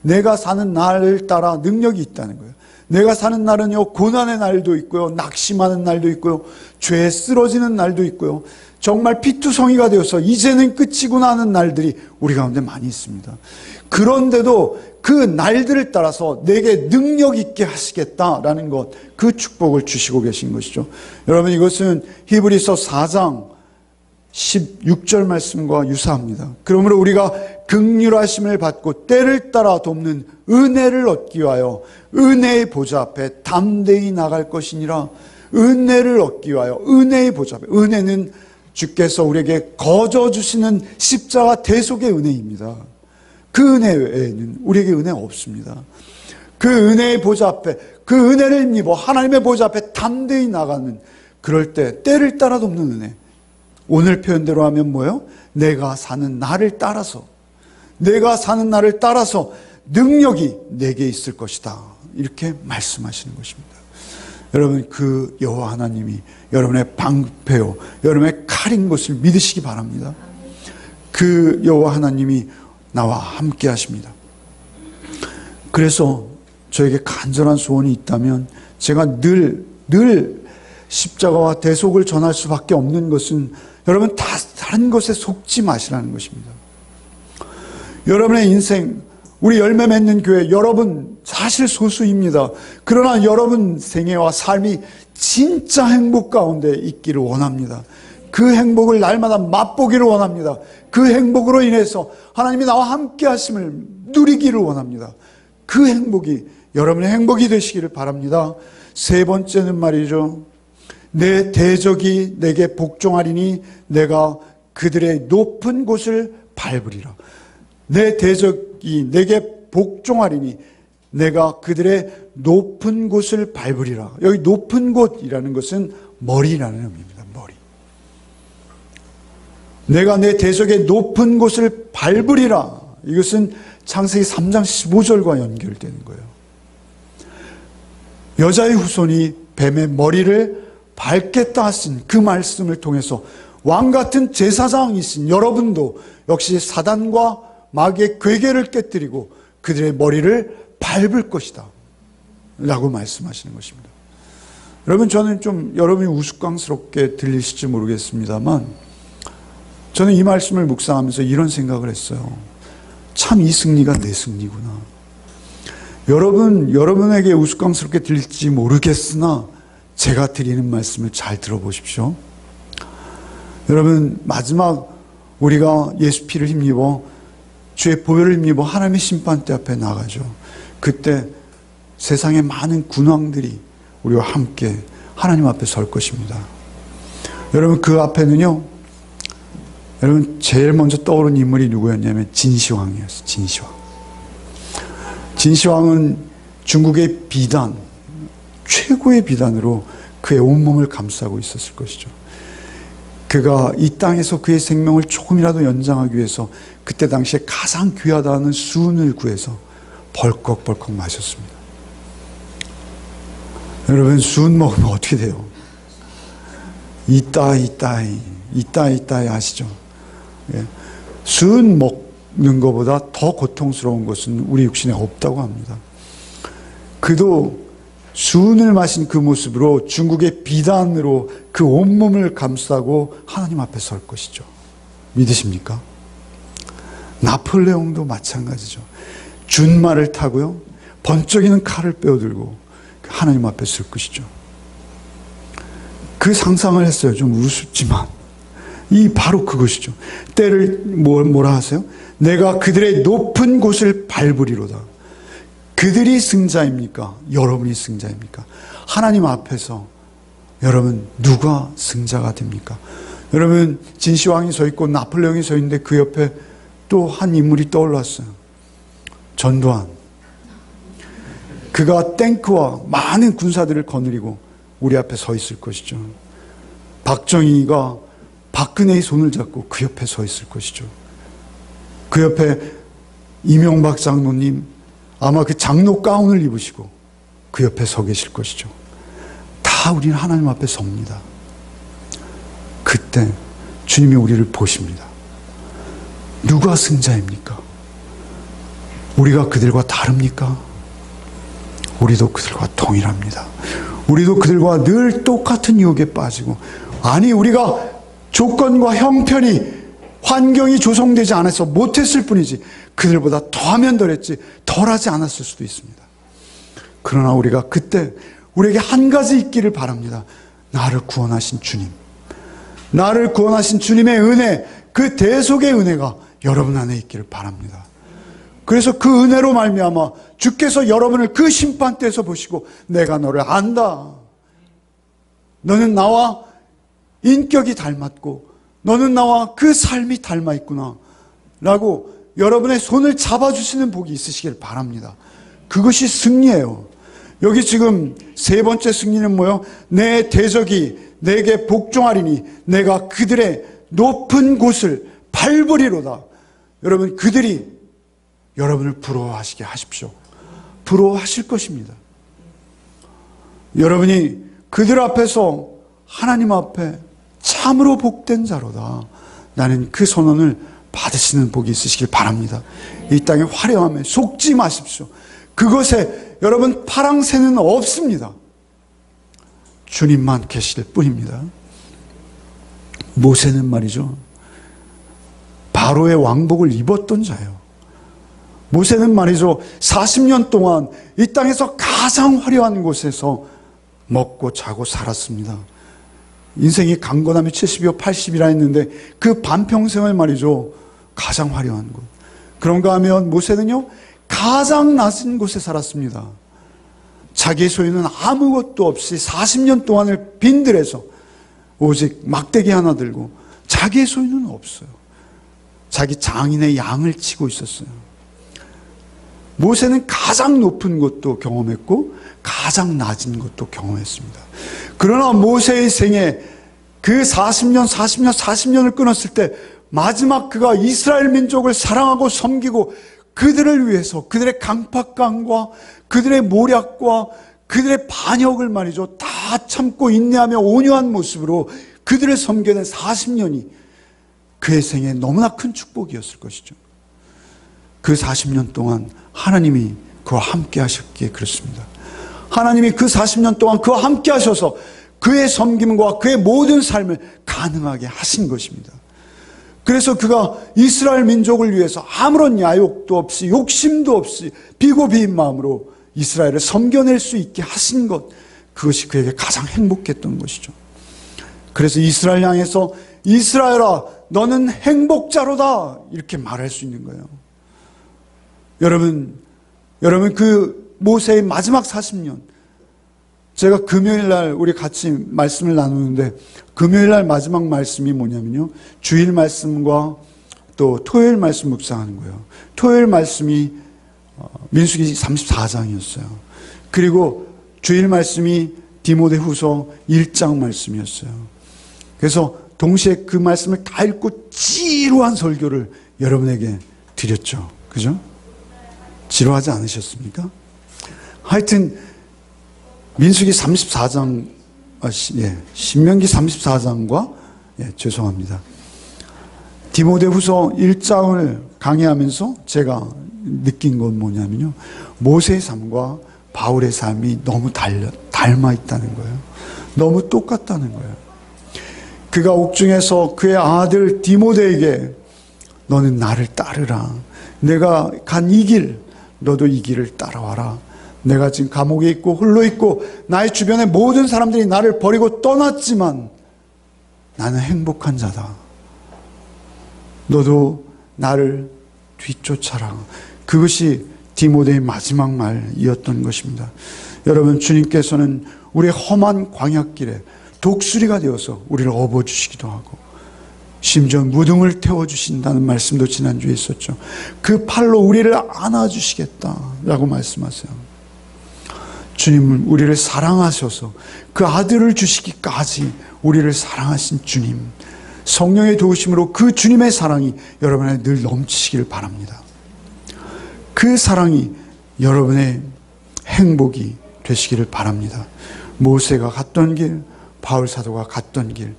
내가 사는 나를 따라 능력이 있다는 거예요. 내가 사는 날은요, 고난의 날도 있고요, 낙심하는 날도 있고요, 죄에 쓰러지는 날도 있고요, 정말 피투성이가 되어서 이제는 끝이구나 하는 날들이 우리 가운데 많이 있습니다. 그런데도 그 날들을 따라서 내게 능력 있게 하시겠다라는 것, 그 축복을 주시고 계신 것이죠. 여러분, 이것은 히브리서 4장 16절 말씀과 유사합니다. 그러므로 우리가 긍휼하심을 받고 때를 따라 돕는 은혜를 얻기 위하여 은혜의 보좌 앞에 담대히 나갈 것이니라. 은혜를 얻기 위하여 은혜의 보좌 앞에. 은혜는 주께서 우리에게 거저 주시는 십자가 대속의 은혜입니다. 그 은혜 외에는 우리에게 은혜 없습니다. 그 은혜의 보좌 앞에, 그 은혜를 힘입어 하나님의 보좌 앞에 담대히 나가는, 그럴 때 때를 따라 돕는 은혜. 오늘 표현대로 하면 뭐예요? 내가 사는 나를 따라서 능력이 내게 있을 것이다. 이렇게 말씀하시는 것입니다. 여러분, 그 여호와 하나님이 여러분의 방패요, 여러분의 칼인 것을 믿으시기 바랍니다. 그 여호와 하나님이 나와 함께 하십니다. 그래서 저에게 간절한 소원이 있다면, 제가 늘 십자가와 대속을 전할 수밖에 없는 것은, 여러분, 다른 것에 속지 마시라는 것입니다. 여러분의 인생, 우리 열매 맺는 교회, 여러분 사실 소수입니다. 그러나 여러분 생애와 삶이 진짜 행복 가운데 있기를 원합니다. 그 행복을 날마다 맛보기를 원합니다. 그 행복으로 인해서 하나님이 나와 함께 하심을 누리기를 원합니다. 그 행복이 여러분의 행복이 되시기를 바랍니다. 세 번째는 말이죠, 내 대적이 내게 복종하리니 내가 그들의 높은 곳을 밟으리라. 내 대적이 내게 복종하리니 내가 그들의 높은 곳을 밟으리라. 여기 높은 곳이라는 것은 머리라는 의미입니다. 머리. 내가 내 대적의 높은 곳을 밟으리라. 이것은 창세기 3장 15절과 연결되는 거예요. 여자의 후손이 뱀의 머리를 밟겠다 하신 그 말씀을 통해서 왕 같은 제사장이신 여러분도 역시 사단과 마귀의 괴계를 깨뜨리고 그들의 머리를 밟을 것이다 라고 말씀하시는 것입니다. 여러분, 저는 좀 여러분이 우스꽝스럽게 들리실지 모르겠습니다만, 저는 이 말씀을 묵상하면서 이런 생각을 했어요. 참, 이 승리가 내 승리구나. 여러분에게 우스꽝스럽게 들릴지 모르겠으나 제가 드리는 말씀을 잘 들어보십시오. 여러분, 마지막 우리가 예수 피를 힘입어 주의 보혈을 힘입어 하나님의 심판대 앞에 나가죠. 그때 세상의 많은 군왕들이 우리와 함께 하나님 앞에 설 것입니다. 여러분, 그 앞에는요, 여러분, 제일 먼저 떠오른 인물이 누구였냐면 진시황이었어요. 진시황은 중국의 비단, 최고의 비단으로 그의 온몸을 감싸고 있었을 것이죠. 그가 이 땅에서 그의 생명을 조금이라도 연장하기 위해서 그때 당시에 가장 귀하다는 수은을 구해서 벌컥벌컥 마셨습니다. 여러분, 수은 먹으면 어떻게 돼요? 이따이 아시죠? 예. 수은 먹는 것보다 더 고통스러운 것은 우리 육신에 없다고 합니다. 그도 수은을 마신 그 모습으로 중국의 비단으로 그 온몸을 감싸고 하나님 앞에 설 것이죠. 믿으십니까? 나폴레옹도 마찬가지죠. 준말을 타고요, 번쩍이는 칼을 빼어들고 하나님 앞에 설 것이죠. 그 상상을 했어요. 좀 우습지만 바로 그것이죠. 때를 뭐라 하세요? 내가 그들의 높은 곳을 밟으리로다. 그들이 승자입니까? 여러분이 승자입니까? 하나님 앞에서 여러분, 누가 승자가 됩니까? 여러분, 진시황이 서 있고 나폴레옹이 서 있는데 그 옆에 또 한 인물이 떠올랐어요. 전두환. 그가 탱크와 많은 군사들을 거느리고 우리 앞에 서 있을 것이죠. 박정희가 박근혜의 손을 잡고 그 옆에 서 있을 것이죠. 그 옆에 이명박 장로님, 아마 그 장로 가운을 입으시고 그 옆에 서 계실 것이죠. 다 우리는 하나님 앞에 섭니다. 그때 주님이 우리를 보십니다. 누가 승자입니까? 우리가 그들과 다릅니까? 우리도 그들과 동일합니다. 우리도 그들과 늘 똑같은 유혹에 빠지고, 아니 우리가 조건과 형편이 환경이 조성되지 않아서 못했을 뿐이지 그들보다 더하면 덜했지 덜하지 않았을 수도 있습니다. 그러나 우리가 그때 우리에게 한 가지 있기를 바랍니다. 나를 구원하신 주님, 나를 구원하신 주님의 은혜, 그 대속의 은혜가 여러분 안에 있기를 바랍니다. 그래서 그 은혜로 말미암아 주께서 여러분을 그 심판대에서 보시고 내가 너를 안다, 너는 나와 인격이 닮았고 너는 나와 그 삶이 닮아 있구나 라고 여러분의 손을 잡아주시는 복이 있으시길 바랍니다. 그것이 승리예요. 여기 지금 세 번째 승리는 뭐예요? 내 대적이 내게 복종하리니 내가 그들의 높은 곳을 밟으리로다. 여러분, 그들이 여러분을 부러워하시게 하십시오. 부러워하실 것입니다. 여러분이 그들 앞에서 하나님 앞에 참으로 복된 자로다, 나는 그 선언을 받으시는 복이 있으시길 바랍니다. 이 땅의 화려함에 속지 마십시오. 그것에 여러분 파랑새는 없습니다. 주님만 계실 뿐입니다. 모세는 말이죠, 바로의 왕복을 입었던 자예요. 모세는 말이죠, 40년 동안 이 땅에서 가장 화려한 곳에서 먹고 자고 살았습니다. 인생이 강건하면 70이요 80이라 했는데 그 반평생을 말이죠, 가장 화려한 곳. 그런가 하면 모세는요, 가장 낮은 곳에 살았습니다. 자기의 소유는 아무것도 없이 40년 동안을 빈들에서 오직 막대기 하나 들고, 자기의 소유는 없어요. 자기 장인의 양을 치고 있었어요. 모세는 가장 높은 곳도 경험했고 가장 낮은 곳도 경험했습니다. 그러나 모세의 생에 그 40년을 끊었을 때 마지막 그가 이스라엘 민족을 사랑하고 섬기고 그들을 위해서 그들의 강팍감과 그들의 모략과 그들의 반역을 말이죠, 다 참고 인내하며 온유한 모습으로 그들을 섬겨낸 40년이 그의 생에 너무나 큰 축복이었을 것이죠. 그 40년 동안 하나님이 그와 함께 하셨기에 그렇습니다. 하나님이 그 40년 동안 그와 함께 하셔서 그의 섬김과 그의 모든 삶을 가능하게 하신 것입니다. 그래서 그가 이스라엘 민족을 위해서 아무런 야욕도 없이 욕심도 없이 비고비인 마음으로 이스라엘을 섬겨낼 수 있게 하신 것, 그것이 그에게 가장 행복했던 것이죠. 그래서 이스라엘 향해서 이스라엘아 너는 행복자로다 이렇게 말할 수 있는 거예요. 여러분 그 모세의 마지막 40년, 제가 금요일날 우리 같이 말씀을 나누는데 금요일날 마지막 말씀이 뭐냐면요, 주일 말씀과 또 토요일 말씀 묵상하는 거예요. 토요일 말씀이 민수기 34장이었어요. 그리고 주일 말씀이 디모데후서 1장 말씀이었어요. 그래서 동시에 그 말씀을 다 읽고 지루한 설교를 여러분에게 드렸죠. 그죠? 지루하지 않으셨습니까? 하여튼 민수기 34장, 신명기 34장과, 죄송합니다. 디모데후서 1장을 강의하면서 제가 느낀 건 뭐냐면요, 모세의 삶과 바울의 삶이 너무 닮아 있다는 거예요. 너무 똑같다는 거예요. 그가 옥중에서 그의 아들 디모데에게 너는 나를 따르라. 내가 간 이 길, 너도 이 길을 따라와라. 내가 지금 감옥에 있고 홀로 있고 나의 주변의 모든 사람들이 나를 버리고 떠났지만 나는 행복한 자다. 너도 나를 뒤쫓아라. 그것이 디모데의 마지막 말이었던 것입니다. 여러분, 주님께서는 우리의 험한 광야길에 독수리가 되어서 우리를 업어주시기도 하고 심지어 무등을 태워주신다는 말씀도 지난주에 있었죠. 그 팔로 우리를 안아주시겠다라고 말씀하세요. 주님은 우리를 사랑하셔서 그 아들을 주시기까지 우리를 사랑하신 주님, 성령의 도우심으로 그 주님의 사랑이 여러분 안에 늘 넘치시기를 바랍니다. 그 사랑이 여러분의 행복이 되시기를 바랍니다. 모세가 갔던 길, 바울 사도가 갔던 길,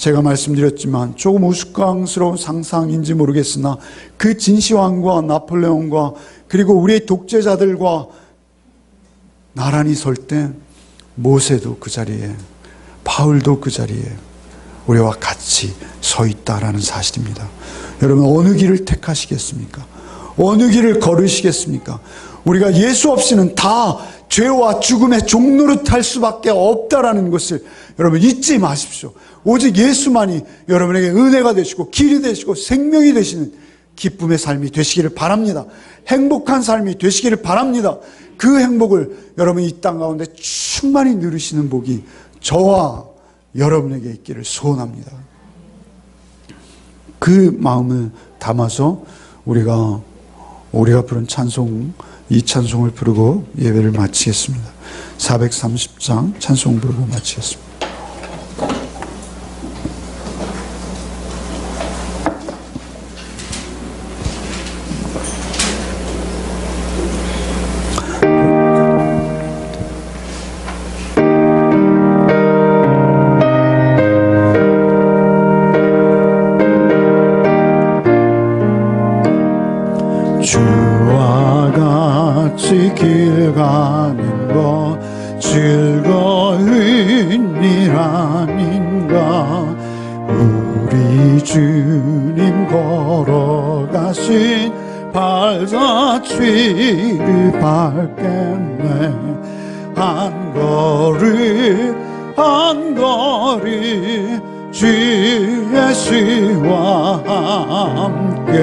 제가 말씀드렸지만 조금 우스꽝스러운 상상인지 모르겠으나 그 진시황과 나폴레옹과 그리고 우리의 독재자들과 나란히 설 때 모세도 그 자리에, 바울도 그 자리에 우리와 같이 서 있다라는 사실입니다. 여러분, 어느 길을 택하시겠습니까? 어느 길을 걸으시겠습니까? 우리가 예수 없이는 다 죄와 죽음의 종노릇할 수밖에 없다라는 것을 여러분 잊지 마십시오. 오직 예수만이 여러분에게 은혜가 되시고 길이 되시고 생명이 되시는 기쁨의 삶이 되시기를 바랍니다. 행복한 삶이 되시기를 바랍니다. 그 행복을 여러분이 이 땅 가운데 충만히 누리시는 복이 저와 여러분에게 있기를 소원합니다. 그 마음을 담아서 우리가 부른 찬송, 이 찬송을 부르고 예배를 마치겠습니다. 430장 찬송 부르고 마치겠습니다. 주와 같이 길 가는 것 즐거운 일 아닌가. 우리 주님 걸어가신 발자취를 밟겠네. 한 걸음 주 예수와 함께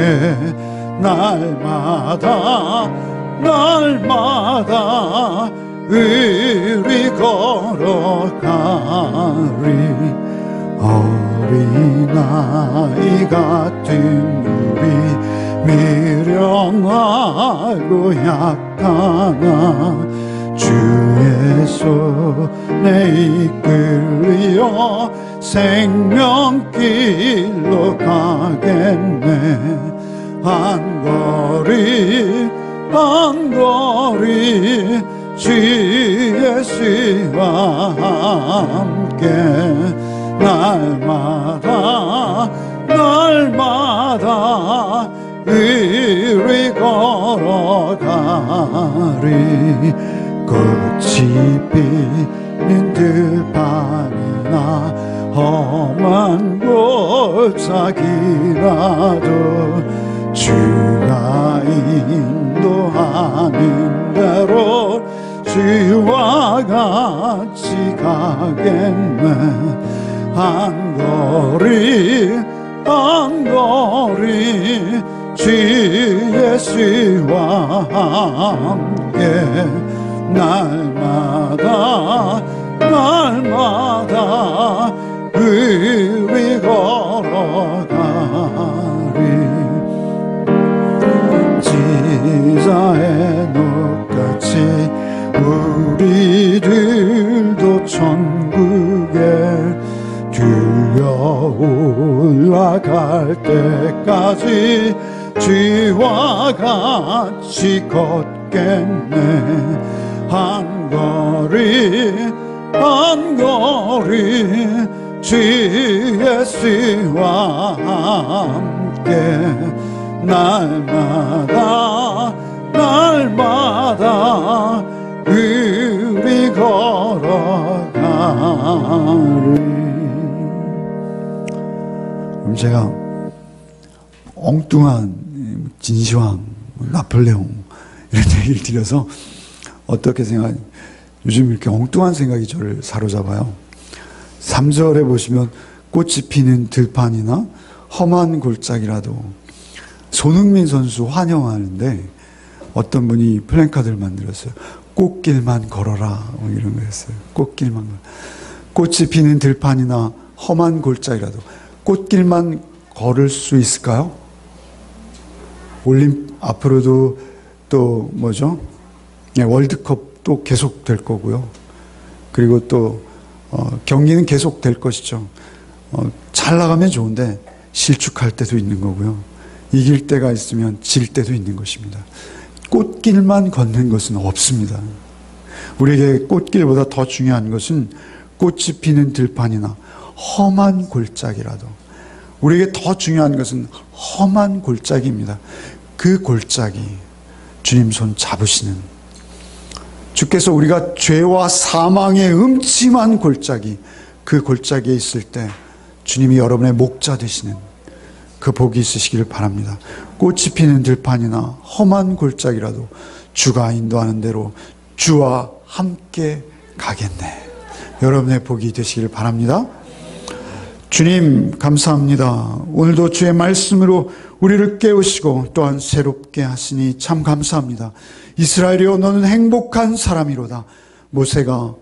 날마다 의리 걸어가리. 어린아이 같은 우리 미련하고 약하나 주의 손에 이끌려 생명길로 가겠네. 한 걸음 주 예수와 함께 날마다 의리 걸어가리. 꽃이 피는 들판이나 험한 골짜기라도 주가 인도하는 대로 주와 같이 가겠네. 한 걸음 주 예수와 함께 날마다 의리 걸어가리. 지자의 녹같이 우리들도 천국에 들려 올라갈 때까지 주와 같이 걷겠네. 한 걸음 주 예수와 함께 날마다 의리 걸어가리. 그럼 제가 엉뚱한 진시황, 나폴레옹 이런 얘기를 드려서 어떻게 생각하냐. 요즘 이렇게 엉뚱한 생각이 저를 사로잡아요. 3절에 보시면 꽃이 피는 들판이나 험한 골짜기라도, 손흥민 선수 환영하는데 어떤 분이 플랜카드를 만들었어요. 꽃길만 걸어라, 뭐 이런 거였어요. 꽃길만 걸어라. 꽃이 피는 들판이나 험한 골짜기라도. 꽃길만 걸을 수 있을까요? 앞으로도 또 뭐죠? 월드컵도 계속 될 거고요. 그리고 또 경기는 계속 될 것이죠. 잘 나가면 좋은데 실축할 때도 있는 거고요. 이길 때가 있으면 질 때도 있는 것입니다. 꽃길만 걷는 것은 없습니다. 우리에게 꽃길보다 더 중요한 것은 꽃이 피는 들판이나 험한 골짜기라도, 우리에게 더 중요한 것은 험한 골짜기입니다. 그 골짜기 주님 손 잡으시는, 주께서 우리가 죄와 사망의 음침한 골짜기, 그 골짜기에 있을 때 주님이 여러분의 목자 되시는 그 복이 있으시기를 바랍니다. 꽃이 피는 들판이나 험한 골짜기라도 주가 인도하는 대로 주와 함께 가겠네. 여러분의 복이 되시기를 바랍니다. 주님 감사합니다. 오늘도 주의 말씀으로 우리를 깨우시고 또한 새롭게 하시니 참 감사합니다. 이스라엘이여 너는 행복한 사람이로다. 모세가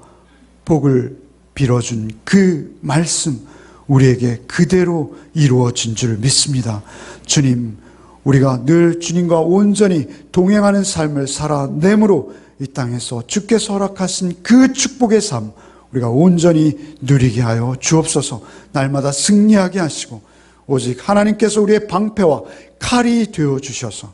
복을 빌어준 그 말씀 우리에게 그대로 이루어진 줄 믿습니다. 주님, 우리가 늘 주님과 온전히 동행하는 삶을 살아내므로 이 땅에서 주께서 허락하신 그 축복의 삶 우리가 온전히 누리게 하여 주옵소서. 날마다 승리하게 하시고 오직 하나님께서 우리의 방패와 칼이 되어 주셔서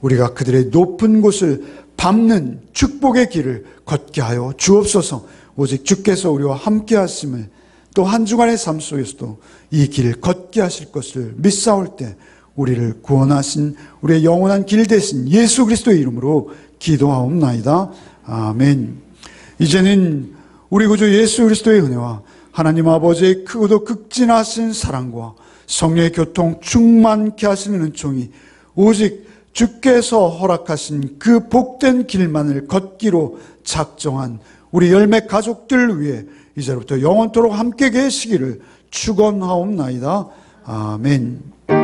우리가 그들의 높은 곳을 밟는 축복의 길을 걷게 하여 주옵소서. 오직 주께서 우리와 함께 하심을 또 한 주간의 삶 속에서도 이 길을 걷게 하실 것을 믿사올 때 우리를 구원하신 우리의 영원한 길 되신 예수 그리스도의 이름으로 기도하옵나이다. 아멘. 이제는 우리 구주 예수 그리스도의 은혜와 하나님 아버지의 크고도 극진하신 사랑과 성령의 교통 충만케 하시는 은총이 오직 주께서 허락하신 그 복된 길만을 걷기로 작정한 우리 열매 가족들 위해 이제부터 영원토록 함께 계시기를 축원하옵나이다. 아멘.